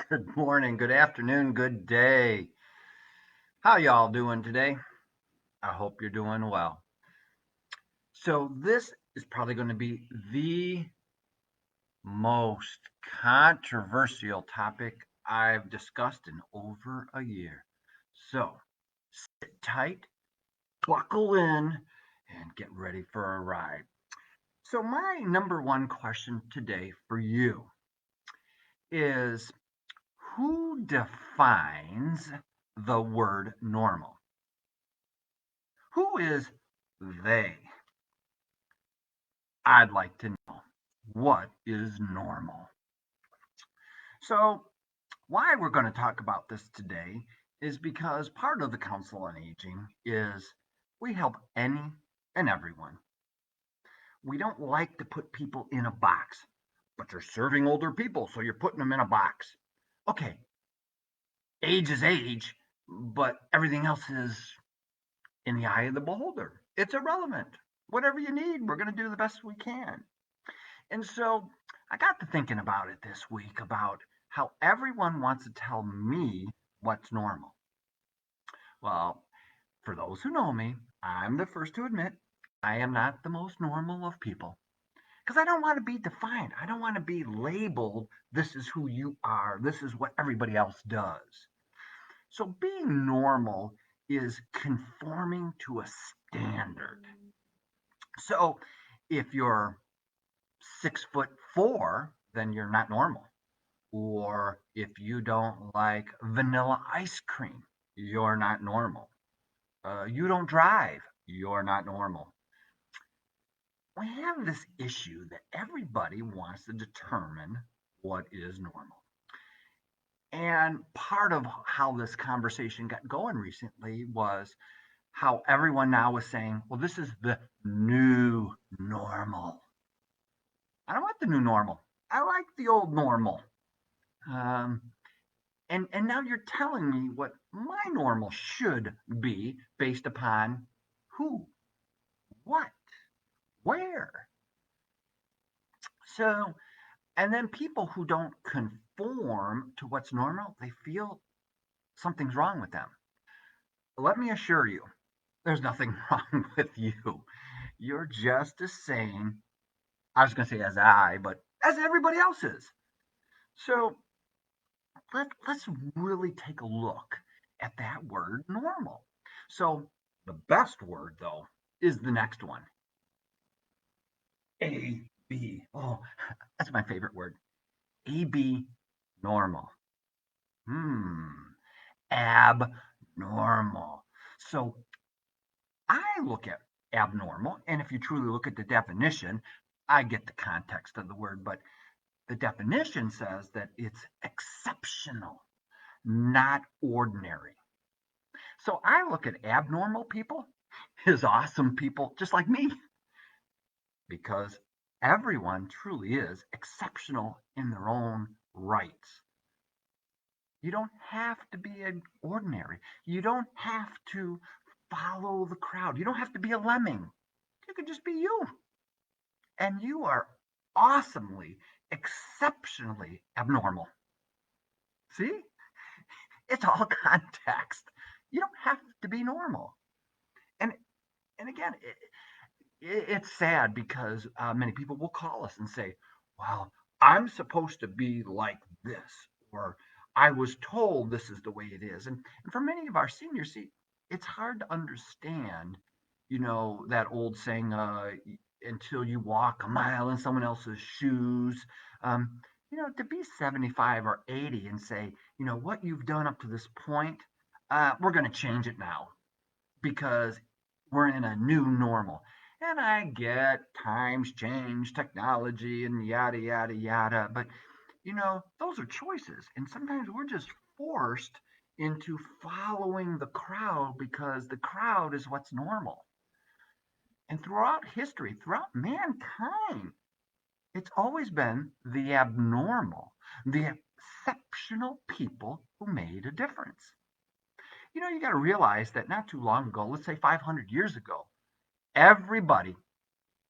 Good morning, good afternoon, good day. How y'all doing today? I hope you're doing well. So this is probably going to be the most controversial topic I've discussed in over a year. So sit tight, buckle in, and get ready for a ride. So my number one question today for you is who defines the word normal? Who is they? I'd like to know what is normal. So, why we're going to talk about this today is because part of the Council on Aging is we help any and everyone. We don't like to put people in a box, but you're serving older people, so you're putting them in a box. Okay, age is age, but everything else is in the eye of the beholder. It's irrelevant. Whatever you need, we're going to do the best we can. And so I got to thinking about it this week about how everyone wants to tell me what's normal. Well, for those who know me, I'm the first to admit I am not the most normal of people because I don't want to be defined. I don't want to be labeled, this is who you are, this is what everybody else does. So being normal is conforming to a standard. So if you're 6'4", then you're not normal. Or if you don't like vanilla ice cream, you're not normal. You don't drive, you're not normal. We have this issue that everybody wants to determine what is normal. And part of how this conversation got going recently was how everyone now was saying, well, this is the new normal. I don't want the new normal. I like the old normal. Um, and now you're telling me what my normal should be based upon who, what, where. So, and then people who don't conform to what's normal, they feel something's wrong with them. Let me assure you, there's nothing wrong with you. You're just as sane, I was going to say as I, but as everybody else is. So let's really take a look at that word normal. So the best word, though, is the next one, AB. Oh, that's my favorite word. AB normal. Abnormal. So I look at abnormal, and if you truly look at the definition, I get the context of the word, but the definition says that it's exceptional, not ordinary. So I look at abnormal people as awesome people just like me because everyone truly is exceptional in their own rights. You don't have to be an ordinary. You don't have to follow the crowd. You don't have to be a lemming. You can just be you. And you are awesomely, exceptionally abnormal. See? It's all context. You don't have to be normal. And and again, it's sad because many people will call us and say, well, I'm supposed to be like this, or I was told this is the way it is. And for many of our seniors, see, it's hard to understand, that old saying, until you walk a mile in someone else's shoes. Um, to be 75 or 80 and say, what you've done up to this point, we're going to change it now because we're in a new normal. And I get times change, technology, and yada, yada, yada. But, those are choices. And sometimes we're just forced into following the crowd because the crowd is what's normal. And throughout history, throughout mankind, it's always been the abnormal, the exceptional people who made a difference. You got to realize that not too long ago, let's say 500 years ago, everybody,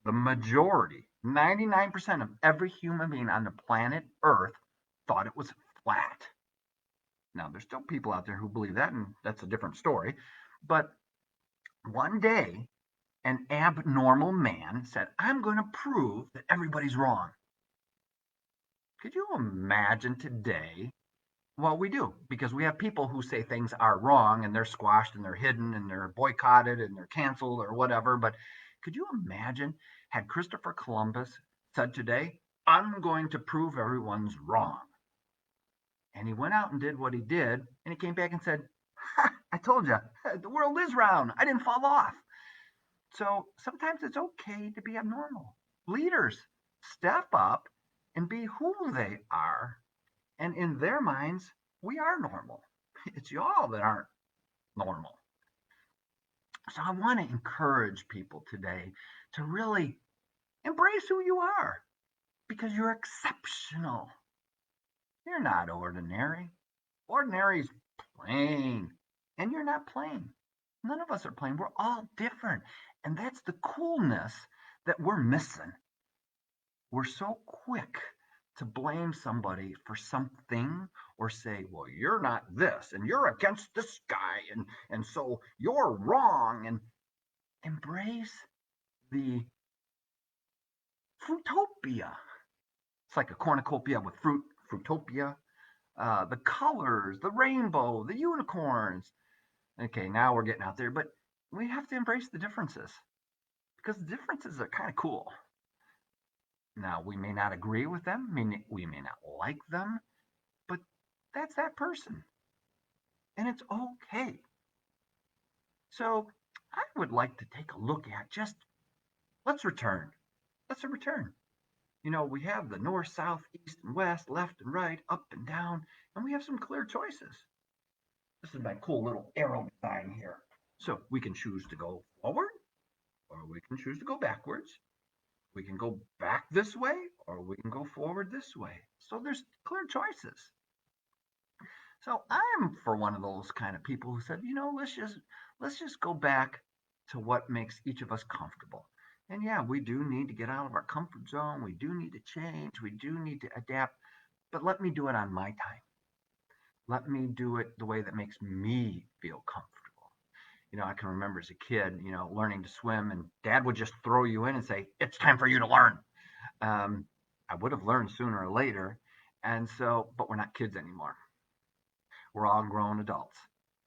the majority, 99% of every human being on the planet Earth thought it was flat. Now, there's still people out there who believe that, and that's a different story. But one day, an abnormal man said, I'm going to prove that everybody's wrong. Could you imagine today? Well, we do, because we have people who say things are wrong and they're squashed and they're hidden and they're boycotted and they're canceled or whatever. But could you imagine had Christopher Columbus said today, I'm going to prove everyone's wrong? And he went out and did what he did, and he came back and said, I told you, the world is round. I didn't fall off. So sometimes it's okay to be abnormal. Leaders step up and be who they are. And in their minds, we are normal. It's y'all that aren't normal. So I want to encourage people today to really embrace who you are because you're exceptional. You're not ordinary. Ordinary is plain, and you're not plain. None of us are plain. We're all different. And that's the coolness that we're missing. We're so quick to blame somebody for something or say, well, you're not this and you're against this guy and so you're wrong, and embrace the fruitopia. It's like a cornucopia with fruitopia. The colors, the rainbow, the unicorns. Okay, now we're getting out there, but we have to embrace the differences because the differences are kind of cool. Now, we may not agree with them, we may not like them, but that's that person, and it's okay. So, I would like to take a look at just let's return. Let's return. We have the north, south, east, and west, left and right, up and down, and we have some clear choices. This is my cool little arrow design here. So we can choose to go forward, or we can choose to go backwards. We can go back this way, or we can go forward this way. So there's clear choices. So I'm for one of those kind of people who said, let's just go back to what makes each of us comfortable. And yeah, we do need to get out of our comfort zone. We do need to change. We do need to adapt. But let me do it on my time. Let me do it the way that makes me feel comfortable. I can remember as a kid, learning to swim, and dad would just throw you in and say, it's time for you to learn. I would have learned sooner or later. And so, but we're not kids anymore. We're all grown adults.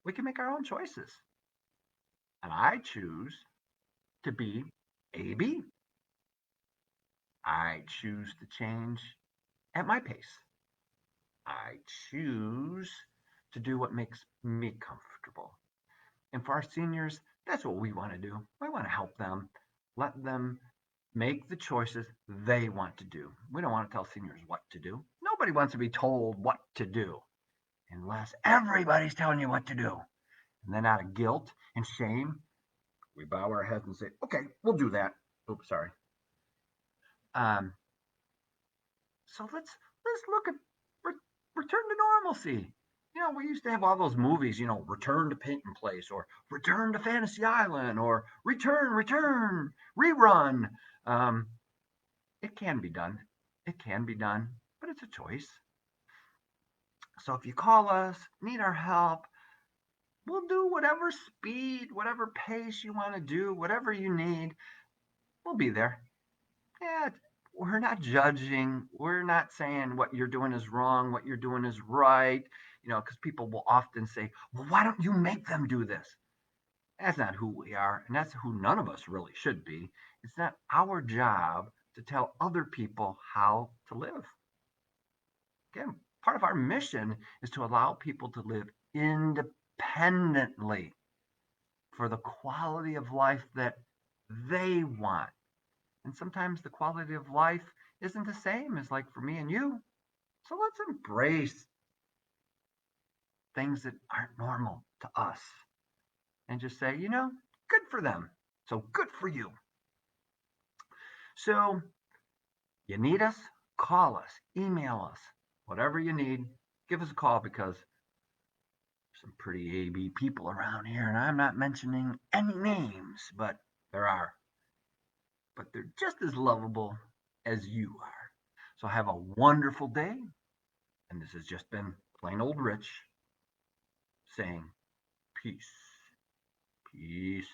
We can make our own choices. And I choose to be AB. I choose to change at my pace. I choose to do what makes me comfortable. And for our seniors, that's what we want to do. We want to help them, let them make the choices they want to do. We don't want to tell seniors what to do. Nobody wants to be told what to do unless everybody's telling you what to do. And then out of guilt and shame, we bow our heads and say, okay, we'll do that. Oops, sorry. Um, so let's look at return to normalcy. We used to have all those movies, Return to Peyton Place or Return to Fantasy Island or Return, Rerun. It can be done. It can be done, but it's a choice. So if you call us, need our help, we'll do whatever speed, whatever pace you want to do, whatever you need. We'll be there. Yeah, we're not judging. We're not saying what you're doing is wrong, what you're doing is right. Because people will often say, well, why don't you make them do this? That's not who we are, and that's who none of us really should be. It's not our job to tell other people how to live. Again, part of our mission is to allow people to live independently for the quality of life that they want. And sometimes the quality of life isn't the same as like for me and you. So let's embrace things that aren't normal to us and just say, good for them. So good for you. So you need us, call us, email us, whatever you need, give us a call because there's some pretty AB people around here, and I'm not mentioning any names, but there are. But they're just as lovable as you are. So have a wonderful day. And this has just been plain old Rich saying peace. Peace.